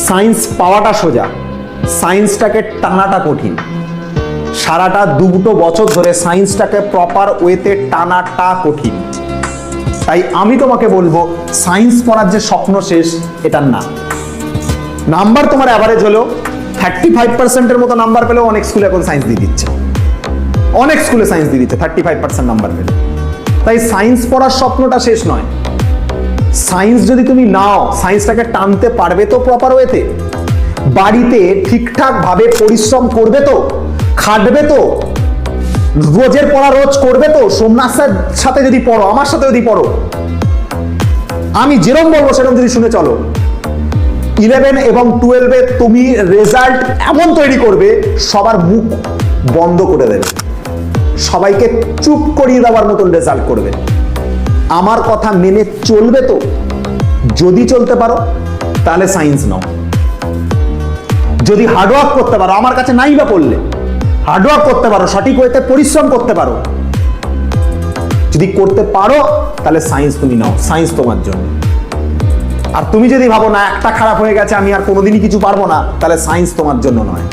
Science পাওয়াটা সোজা, সায়েন্সটাকে টানাটা কঠিন। সারাটা 2 বছর ধরে সায়েন্সটাকে প্রপার ওয়েতে টানাটা কঠিন। তাই আমি তোমাকে বলবো সায়েন্স পড়ার যে স্বপ্ন শেষ, এটা না। নাম্বার তোমার অ্যাভারেজ হলো 35%-এর মতো নাম্বার পেলেও অনেক স্কুলে এখন সায়েন্স দিয়ে দিচ্ছে, অনেক স্কুলে সায়েন্স দিয়ে দিচ্ছে 35% নাম্বার পেলে। তাই সায়েন্স পড়ার স্বপ্নটা শেষ নয়। সায়েন্স যদি তুমি নাও, সায়েন্সটাকে টানতে পারবে তো প্রপার ওয়েতে, বাড়িতে ঠিকঠাক ভাবে পরিশ্রম করবে তো, খাটবে তো, রোজের পড়া রোজ করবে তো। সোমনাথের সাথে যদি পড়ো, আমার সাথে যদি পড়ো, আমি যেরকম বলবো সেরকম যদি শুনে চলো, 11 এবং 12-এ তুমি রেজাল্ট এমন তৈরি করবে সবার মুখ বন্ধ করে দেবে, সবাইকে চুপ করিয়ে দেওয়ার মতন রেজাল্ট করবে। আমার কথা মেনে চলবে তো? যদি চলতে পারো তাহলে সায়েন্স নাও। যদি হার্ডওয়ার্ক করতে পারো, আমার কাছে নাই বা পড়লে, হার্ডওয়ার্ক করতে পারো, সঠিক ওয়েতে পরিশ্রম করতে পারো, যদি করতে পারো তাহলে সায়েন্স তুমি নাও, সায়েন্স তোমার জন্য। আর তুমি যদি ভাবো না একটা খারাপ হয়ে গেছে আমি আর কোনোদিনই কিছু পারবো না, তাহলে সায়েন্স তোমার জন্য নয়।